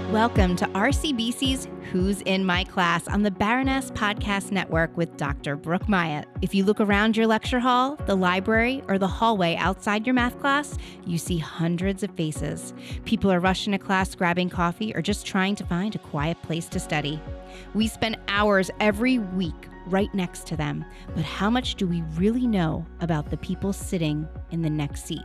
Welcome to RCBC's Who's in My Class on the Baroness Podcast Network with Dr. Brooke Myatt. If you look around your lecture hall, the library, or the hallway outside your math class, you see hundreds of faces. People are rushing to class, grabbing coffee, or just trying to find a quiet place to study. We spend hours every week right next to them, but how much do we really know about the people sitting in the next seat?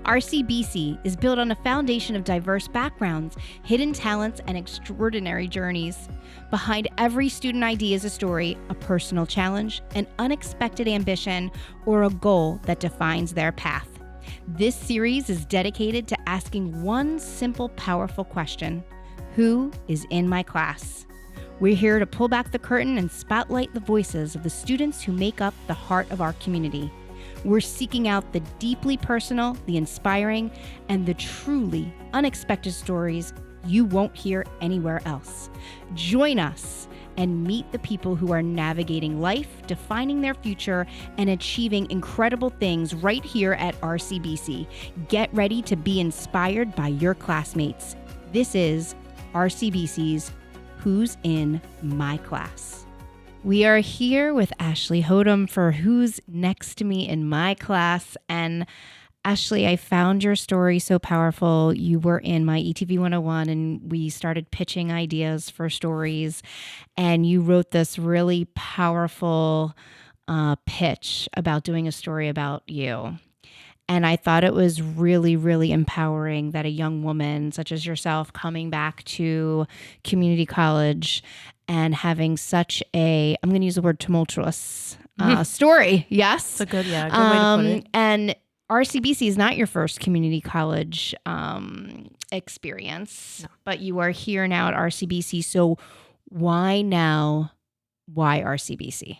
RCBC is built on a foundation of diverse backgrounds, hidden talents, and extraordinary journeys. Behind every student ID is a story, a personal challenge, an unexpected ambition, or a goal that defines their path. This series is dedicated to asking one simple, powerful question: who is in my class? We're here to pull back the curtain and spotlight the voices of the students who make up the heart of our community. We're seeking out the deeply personal, the inspiring, and the truly unexpected stories you won't hear anywhere else. Join us and meet the people who are navigating life, defining their future, and achieving incredible things right here at RCBC. Get ready to be inspired by your classmates. This is RCBC's Who's in My Class. We are here with Ashley Hodum for Who's Next to Me in My Class. And Ashley, I found your story so powerful. You were in my ETV 101 and we started pitching ideas for stories. And you wrote this really powerful pitch about doing a story about you. And I thought it was really, really empowering that a young woman such as yourself coming back to community college and having such a, I'm going to use the word tumultuous story. Yes. It's a good way to put it. And RCBC is not your first community college experience, but you are here now at RCBC. So why now? Why RCBC?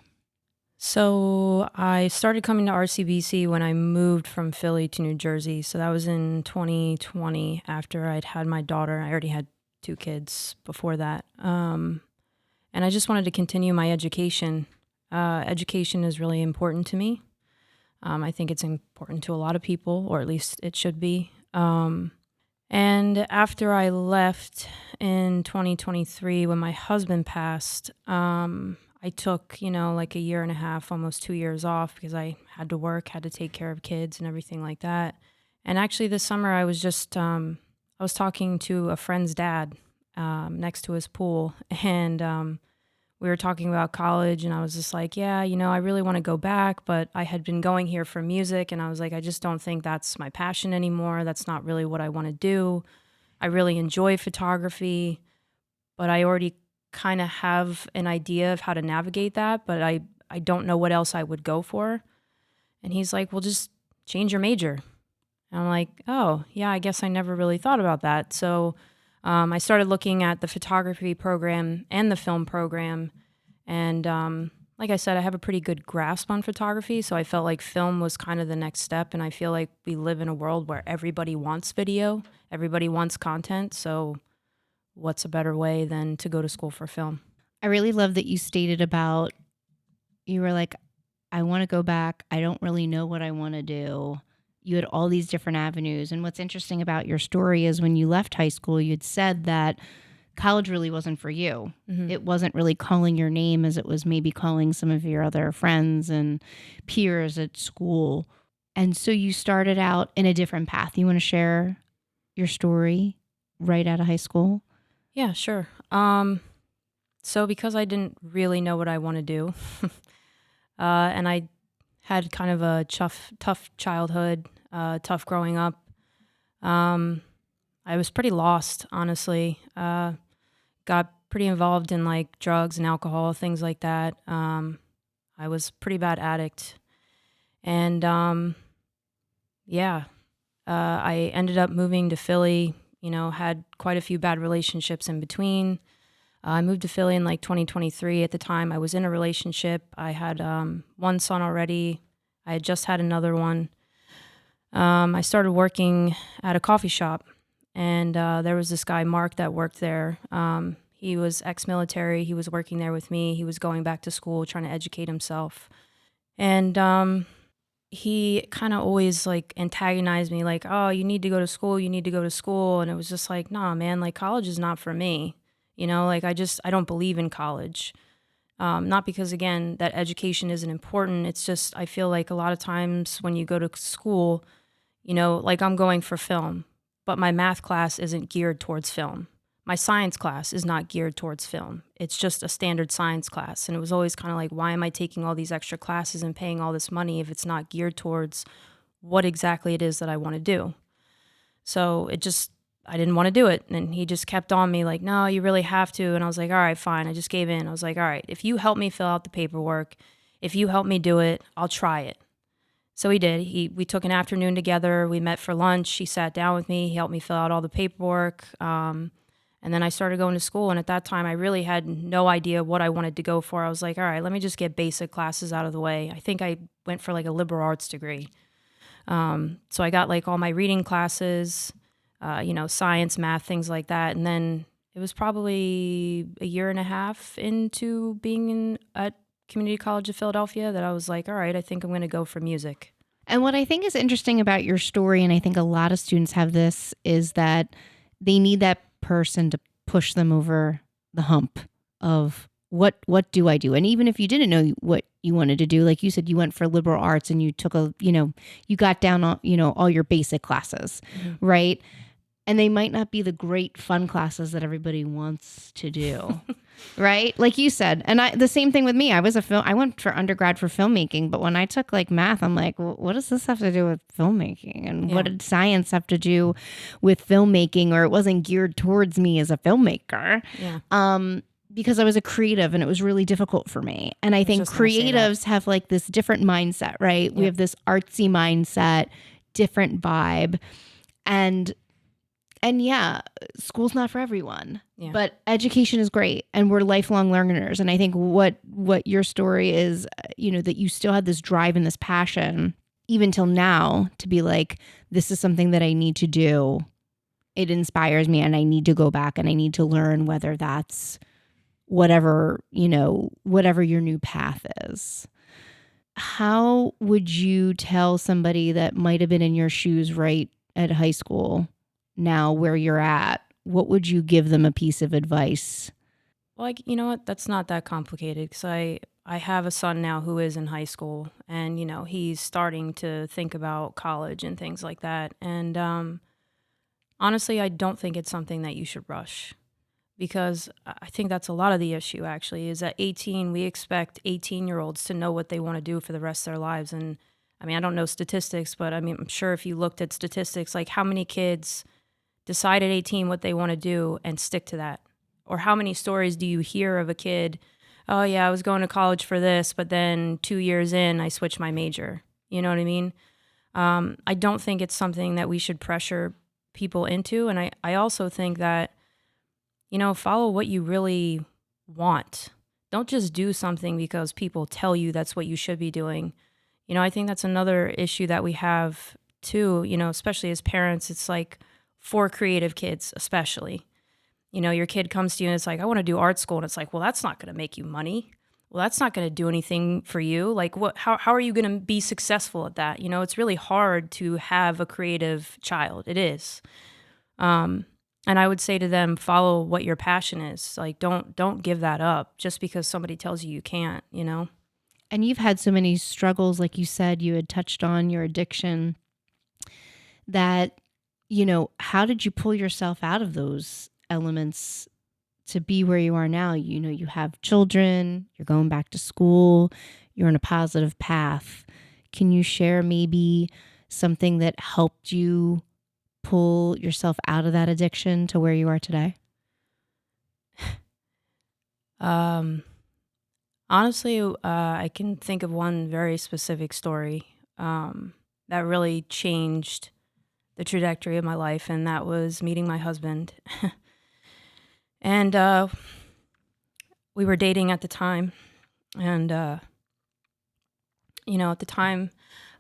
So I started coming to RCBC when I moved from Philly to New Jersey. So that was in 2020 after I'd had my daughter. I already had 2 kids before that. And I just wanted to continue my education. Education is really important to me. I think it's important to a lot of people, or at least it should be. And after I left in 2023, when my husband passed, I took, like a year and a half, almost 2 years off because I had to work, had to take care of kids and everything like that. And actually this summer I was just, I was talking to a friend's dad next to his pool, and we were talking about college, and I was just like, yeah, I really want to go back, but I had been going here for music, and I was like, I just don't think that's my passion anymore. That's not really what I want to do. I really enjoy photography, but I already kind of have an idea of how to navigate that, but I don't know what else I would go for. And he's like, well, just change your major. And I'm like, oh, yeah, I guess I never really thought about that. So I started looking at the photography program and the film program. And like I said, I have a pretty good grasp on photography. So I felt like film was kind of the next step. And I feel like we live in a world where everybody wants video, everybody wants content. So what's a better way than to go to school for film? I really love that you stated about, you were like, I want to go back. I don't really know what I want to do. You had all these different avenues. And what's interesting about your story is when you left high school, you'd said that college really wasn't for you. Mm-hmm. It wasn't really calling your name as it was maybe calling some of your other friends and peers at school. And so you started out in a different path. You want to share your story right out of high school? Yeah, sure. So because I didn't really know what I want to do, and I had kind of a tough childhood, tough growing up, I was pretty lost, honestly. Got pretty involved in like drugs and alcohol, things like that. I was a pretty bad addict. And I ended up moving to Philly. Had quite a few bad relationships in between. I moved to Philly in like 2023. At the time, I was in a relationship. I had one son already. I had just had another one. I started working at a coffee shop, and there was this guy, Mark, that worked there. He was ex-military. He was working there with me. He was going back to school, trying to educate himself. And he kind of always like antagonized me, like, oh, you need to go to school, you need to go to school. And it was just like, nah, man, like college is not for me. Like I don't believe in college. Not because, again, that education isn't important. It's just, I feel like a lot of times when you go to school, like I'm going for film, but my math class isn't geared towards film. My science class is not geared towards film. It's just a standard science class. And it was always kind of like, why am I taking all these extra classes and paying all this money if it's not geared towards what exactly it is that I want to do? So I didn't want to do it. And he just kept on me like, no, you really have to. And I was like, all right, fine. I just gave in. I was like, all right, if you help me fill out the paperwork, if you help me do it, I'll try it. So he did. We took an afternoon together. We met for lunch. He sat down with me. He helped me fill out all the paperwork. And then I started going to school. And at that time, I really had no idea what I wanted to go for. I was like, all right, let me just get basic classes out of the way. I think I went for like a liberal arts degree. So I got like all my reading classes, science, math, things like that. And then it was probably a year and a half into being at Community College of Philadelphia that I was like, all right, I think I'm going to go for music. And what I think is interesting about your story, and I think a lot of students have this, is that they need that person to push them over the hump of what do I do? And even if you didn't know what you wanted to do, like you said, you went for liberal arts and you took you got down on, all your basic classes, right? And they might not be the great fun classes that everybody wants to do. Right? Like you said. And the same thing with me. I went for undergrad for filmmaking, but when I took like math, I'm like, well, what does this have to do with filmmaking? And what did science have to do with filmmaking? Or it wasn't geared towards me as a filmmaker. Yeah. Because I was a creative and it was really difficult for me. And I think creatives have like this different mindset, right? Yeah. We have this artsy mindset, different vibe. And yeah, school's not for everyone, but education is great and we're lifelong learners. And I think what your story is, that you still had this drive and this passion, even till now, to be like, this is something that I need to do. It inspires me and I need to go back and I need to learn, whether that's whatever your new path is. How would you tell somebody that might have been in your shoes right at high school, now where you're at, what would you give them a piece of advice? Well, you know what? That's not that complicated because I have a son now who is in high school and, he's starting to think about college and things like that. And honestly, I don't think it's something that you should rush because I think that's a lot of the issue actually is at 18, we expect 18-year-olds to know what they want to do for the rest of their lives. And I mean, I don't know statistics, but I mean, I'm sure if you looked at statistics, like how many kids decide at 18 what they want to do and stick to that? Or how many stories do you hear of a kid, oh yeah, I was going to college for this, but then 2 years in, I switched my major. You know what I mean? I don't think it's something that we should pressure people into. And I also think that, follow what you really want. Don't just do something because people tell you that's what you should be doing. I think that's another issue that we have too, especially as parents. It's like, for creative kids, especially, your kid comes to you and it's like, I want to do art school. And it's like, well, that's not going to make you money. Well, that's not going to do anything for you. Like how are you going to be successful at that? It's really hard to have a creative child. It is. And I would say to them, follow what your passion is. Like, don't give that up just because somebody tells you can't, And you've had so many struggles. Like you said, you had touched on your addiction that, how did you pull yourself out of those elements to be where you are now? You have children, you're going back to school, you're on a positive path. Can you share maybe something that helped you pull yourself out of that addiction to where you are today? Honestly, I can think of one very specific story that really changed the trajectory of my life, and that was meeting my husband. And we were dating at the time, and at the time,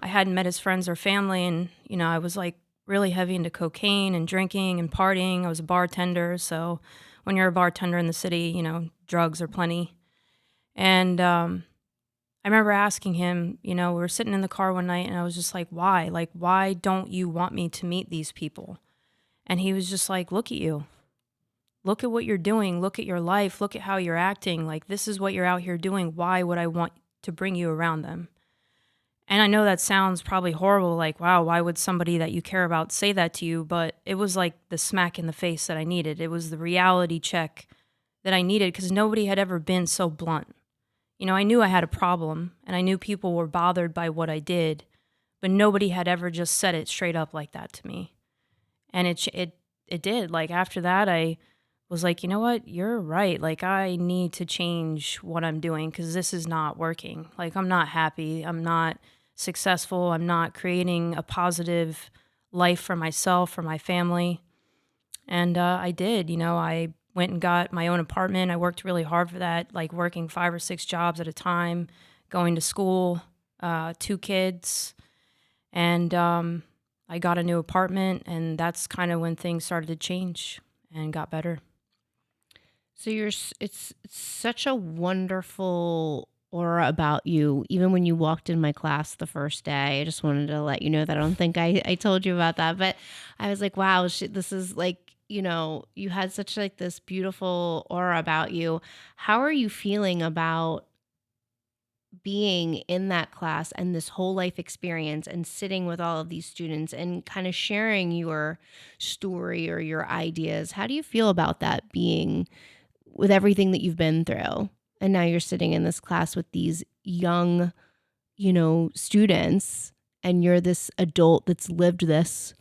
I hadn't met his friends or family, and I was like really heavy into cocaine and drinking and partying. I was a bartender, so when you're a bartender in the city, drugs are plenty. And I I remember asking him, we were sitting in the car one night and I was just like, why? Like, why don't you want me to meet these people? And he was just like, look at you. Look at what you're doing. Look at your life. Look at how you're acting. Like, this is what you're out here doing. Why would I want to bring you around them? And I know that sounds probably horrible, like, wow, why would somebody that you care about say that to you? But it was like the smack in the face that I needed. It was the reality check that I needed because nobody had ever been so blunt. I knew I had a problem and I knew people were bothered by what I did, but nobody had ever just said it straight up like that to me. And it did. Like, after that, I was like, you know what? You're right. Like, I need to change what I'm doing because this is not working. Like, I'm not happy. I'm not successful. I'm not creating a positive life for myself, for my family. And I did. I went and got my own apartment. I worked really hard for that, like working 5 or 6 jobs at a time, going to school, 2 kids. And I got a new apartment, and that's kind of when things started to change and got better. So it's such a wonderful aura about you. Even when you walked in my class the first day, I just wanted to let you know that I don't think I told you about that, but I was like, wow, this is like, you had such like this beautiful aura about you. How are you feeling about being in that class and this whole life experience and sitting with all of these students and kind of sharing your story or your ideas? How do you feel about that, being with everything that you've been through? And now you're sitting in this class with these young, students, and you're this adult that's lived this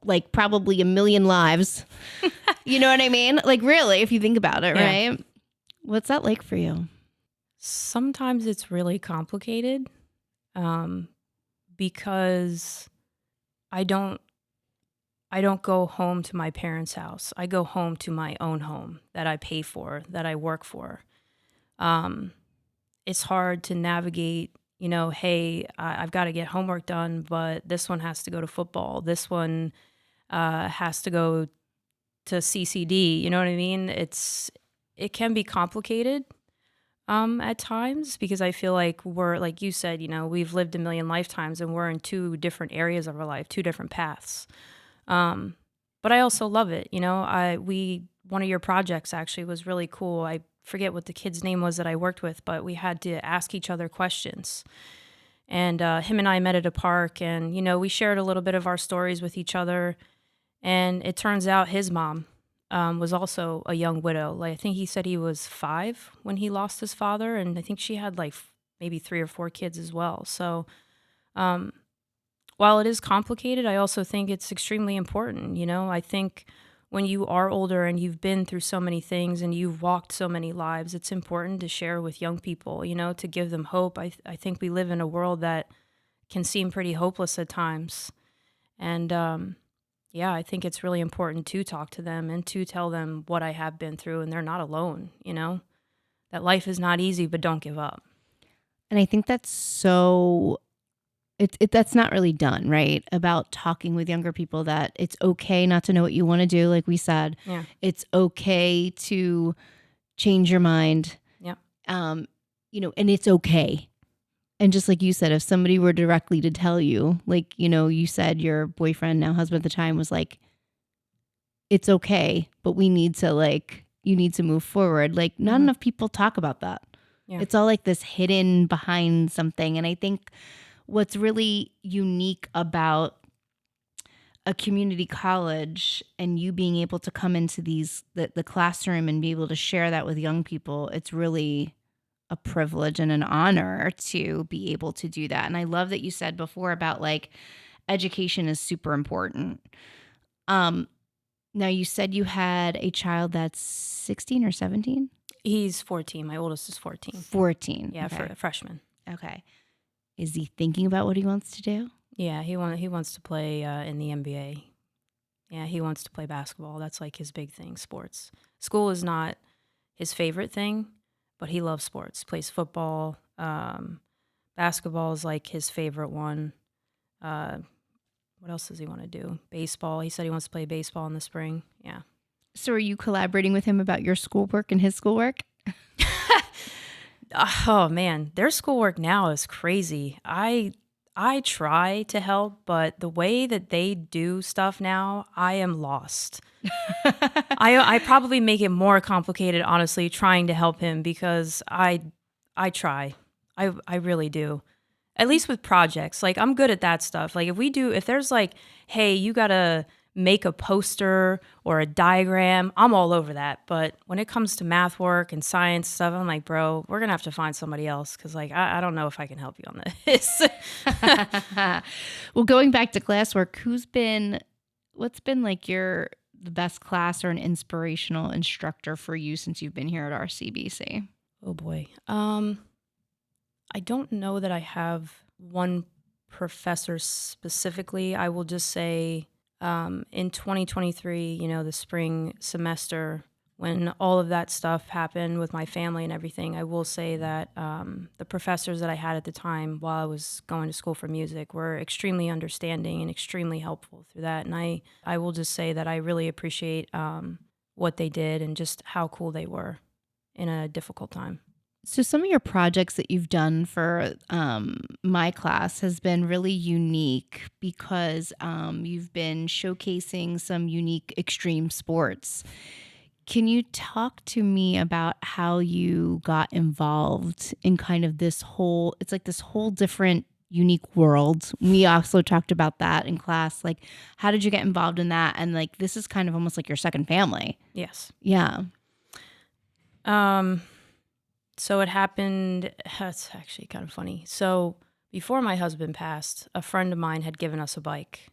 like probably a million lives. You know what I mean? Like, really, if you think about it, Yeah. right? What's that like for you? Sometimes it's really complicated because I don't go home to my parents' house. I go home to my own home that I pay for, that I work for. It's hard to navigate, hey, I've got to get homework done, but this one has to go to football. This one has to go to CCD. You know what I mean? It can be complicated at times because I feel like we're, like you said, we've lived a million lifetimes and we're in 2 different areas of our life, 2 different paths. But I also love it. One of your projects actually was really cool. I forget what the kid's name was that I worked with, but we had to ask each other questions. And him and I met at a park, and we shared a little bit of our stories with each other. And it turns out his mom was also a young widow. Like, I think he said he was 5 when he lost his father, and I think she had like maybe 3 or 4 kids as well. So while it is complicated, I also think it's extremely important. I think when you are older and you've been through so many things and you've walked so many lives, it's important to share with young people, to give them hope. I think we live in a world that can seem pretty hopeless at times. And I think it's really important to talk to them and to tell them what I have been through, and they're not alone, that life is not easy, but don't give up. And I think that's that's not really done, right? About talking with younger people that it's okay not to know what you want to do. Like we said, Yeah. it's okay to change your mind. Yeah. And it's okay. And just like you said, if somebody were directly to tell you, like, you said your boyfriend, now husband at the time, was like, it's okay, but you need to move forward. Like, not enough people talk about that. Yeah. It's all like this hidden behind something. And I think what's really unique about a community college and you being able to come into the classroom and be able to share that with young people, it's really a privilege and an honor to be able to do that. And I love that you said before about like education is super important. Now you said you had a child that's 16 or 17? He's 14. My oldest is 14. 14. Yeah, okay. for a freshman. Okay. Is he thinking about what he wants to do? Yeah, he wants to play in the NBA. Yeah, he wants to play basketball. That's like his big thing, sports. School is not his favorite thing, but he loves sports. He plays football. Basketball is like his favorite one. What else does he want to do? Baseball. He said he wants to play baseball in the spring. Yeah. So are you collaborating with him about your schoolwork and his schoolwork? Oh man, their schoolwork now is crazy. I try to help, but the way that they do stuff now, I am lost. I probably make it more complicated, honestly, trying to help him because I try. I really do. At least with projects. Like I'm good at that stuff. Like if there's like, hey, you gotta make a poster or a diagram, I'm all over that. But when it comes to math work and science stuff, I'm like, bro, we're gonna have to find somebody else because like I don't know if I can help you on this. Well, going back to classwork, what's been like the best class or an inspirational instructor for you since you've been here at RCBC? Oh boy. I don't know that I have one professor specifically. I will just say in 2023, the spring semester, when all of that stuff happened with my family and everything, I will say that the professors that I had at the time while I was going to school for music were extremely understanding and extremely helpful through that. And I will just say that I really appreciate what they did and just how cool they were in a difficult time. So some of your projects that you've done for my class has been really unique because you've been showcasing some unique extreme sports. Can you talk to me about how you got involved in kind of this whole different unique world? We also talked about that in class. Like, how did you get involved in that? And like, this is kind of almost like your second family. Yes. Yeah. So it happened, that's actually kind of funny. So before my husband passed, a friend of mine had given us a bike.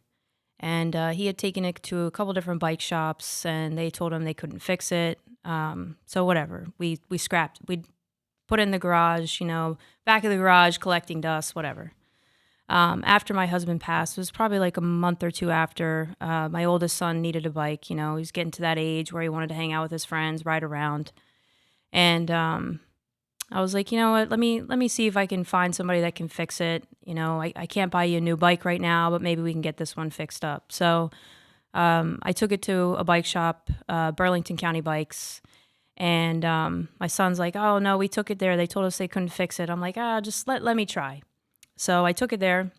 And he had taken it to a couple different bike shops, and they told him they couldn't fix it. So whatever, we scrapped. We put it in the garage, back of the garage, collecting dust, whatever. After my husband passed, it was probably like a month or two after, my oldest son needed a bike. He was getting to that age where he wanted to hang out with his friends, ride around. And I was like, you know what, let me see if I can find somebody that can fix it. I can't buy you a new bike right now, but maybe we can get this one fixed up. So I took it to a bike shop, Burlington County Bikes. And my son's like, oh, no, we took it there. They told us they couldn't fix it. I'm like, just let me try. So I took it there.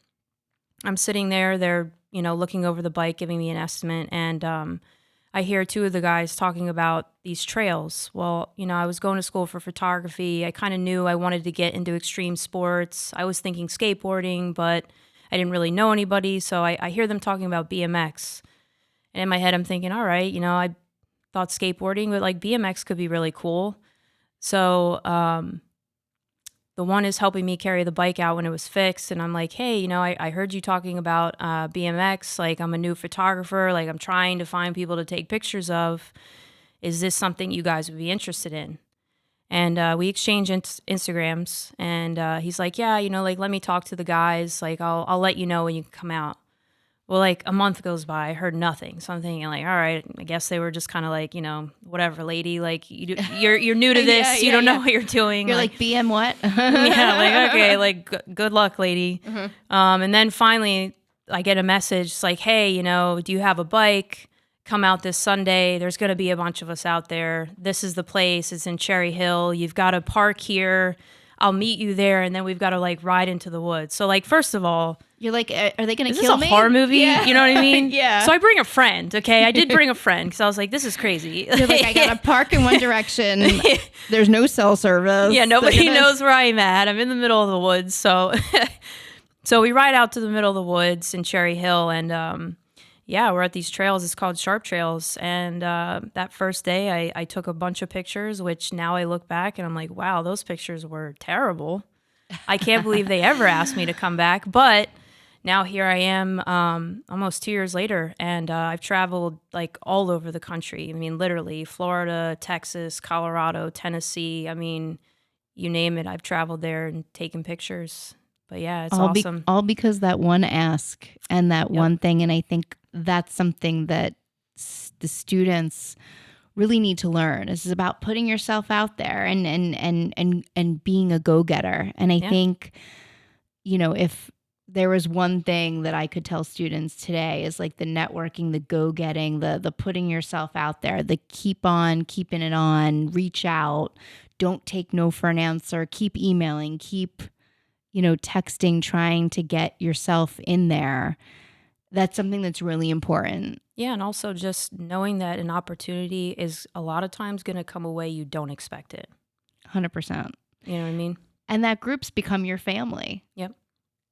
I'm sitting there. They're, looking over the bike, giving me an estimate. And I hear two of the guys talking about these trails. Well, I was going to school for photography. I kind of knew I wanted to get into extreme sports. I was thinking skateboarding, but I didn't really know anybody. So I hear them talking about BMX. And in my head, I'm thinking, all right, I thought skateboarding, but like BMX could be really cool. So the one is helping me carry the bike out when it was fixed. And I'm like, hey, I heard you talking about BMX. Like, I'm a new photographer. Like, I'm trying to find people to take pictures of. Is this something you guys would be interested in? And we exchanged Instagrams. And he's like, yeah, like, let me talk to the guys. Like, I'll let you know when you can come out. Well, like a month goes by, I heard nothing. So I'm thinking like, all right, I guess they were just kind of like, whatever, lady, like you're new to this. You don't know what you're doing. You're like BM what? Yeah, like, okay, like good luck, lady. Mm-hmm. And then finally I get a message. It's like, hey, do you have a bike? Come out this Sunday. There's going to be a bunch of us out there. This is the place. It's in Cherry Hill. You've got to park here. I'll meet you there. And then we've got to like ride into the woods. So like, first of all, you're like, are they going to kill me? Is this a horror movie? Yeah. You know what I mean? Yeah. So I bring a friend, okay? I did bring a friend because I was like, this is crazy. You're like, I got to park in one direction. There's no cell service. Yeah, nobody knows where I'm at. I'm in the middle of the woods. So we ride out to the middle of the woods in Cherry Hill. And we're at these trails. It's called Sharp Trails. And that first day, I took a bunch of pictures, which now I look back and I'm like, wow, those pictures were terrible. I can't believe they ever asked me to come back. But now here I am almost 2 years later, and I've traveled like all over the country. I mean, literally Florida, Texas, Colorado, Tennessee. I mean, you name it. I've traveled there and taken pictures. But yeah, it's awesome. All because that one ask and that one thing. And I think that's something that the students really need to learn. This is about putting yourself out there and being a go-getter. And I think, if there was one thing that I could tell students today is like the networking, the go-getting, the putting yourself out there, the keep on keeping it on, reach out, don't take no for an answer, keep emailing, keep, texting, trying to get yourself in there. That's something that's really important. Yeah, and also just knowing that an opportunity is a lot of times going to come away you don't expect it. 100%. You know what I mean? And that group's become your family. Yep.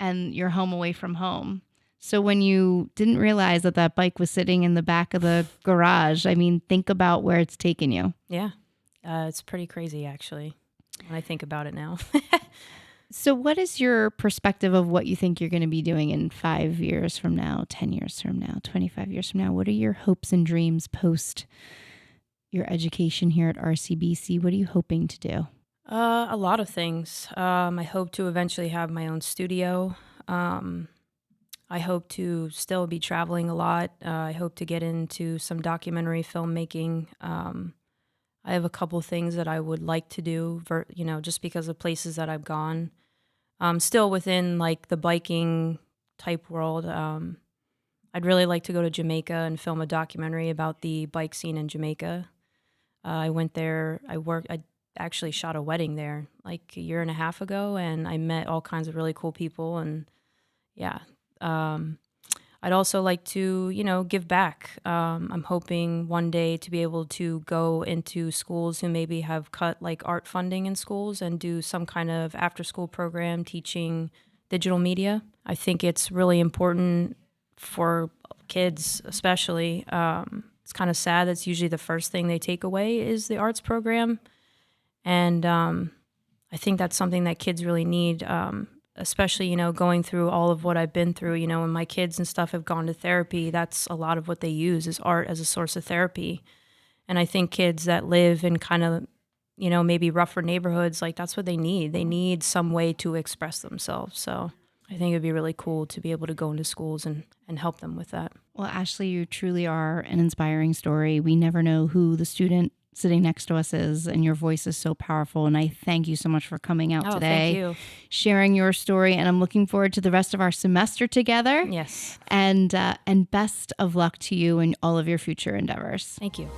And your home away from home. So when you didn't realize that bike was sitting in the back of the garage, I mean, think about where it's taken you. Yeah. It's pretty crazy, actually, when I think about it now. So what is your perspective of what you think you're going to be doing in 5 years from now, 10 years from now, 25 years from now? What are your hopes and dreams post your education here at RCBC? What are you hoping to do? A lot of things. I hope to eventually have my own studio. I hope to still be traveling a lot. I hope to get into some documentary filmmaking. I have a couple things that I would like to do, just because of places that I've gone. Still within like the biking type world. I'd really like to go to Jamaica and film a documentary about the bike scene in Jamaica. I went there. I actually shot a wedding there like a year and a half ago, and I met all kinds of really cool people. And yeah, I'd also like to, give back. I'm hoping one day to be able to go into schools who maybe have cut like art funding in schools and do some kind of after school program teaching digital media. I think it's really important for kids, especially. It's kind of sad that's usually the first thing they take away is the arts program. And I think that's something that kids really need, especially, going through all of what I've been through, when my kids and stuff have gone to therapy, that's a lot of what they use is art as a source of therapy. And I think kids that live in kind of, maybe rougher neighborhoods, like that's what they need. They need some way to express themselves. So I think it'd be really cool to be able to go into schools and help them with that. Well, Ashley, you truly are an inspiring story. We never know who the student sitting next to us is, and your voice is so powerful. And I thank you so much for coming out today, thank you. Sharing your story. And I'm looking forward to the rest of our semester together. Yes. And best of luck to you in all of your future endeavors. Thank you.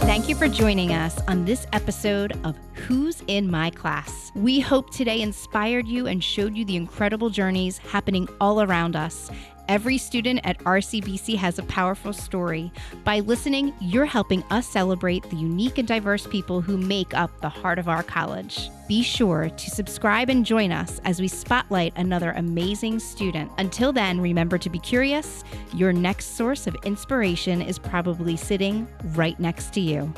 Thank you for joining us on this episode of Who's in My Class. We hope today inspired you and showed you the incredible journeys happening all around us. Every student at RCBC has a powerful story. By listening, you're helping us celebrate the unique and diverse people who make up the heart of our college. Be sure to subscribe and join us as we spotlight another amazing student. Until then, remember to be curious. Your next source of inspiration is probably sitting right next to you.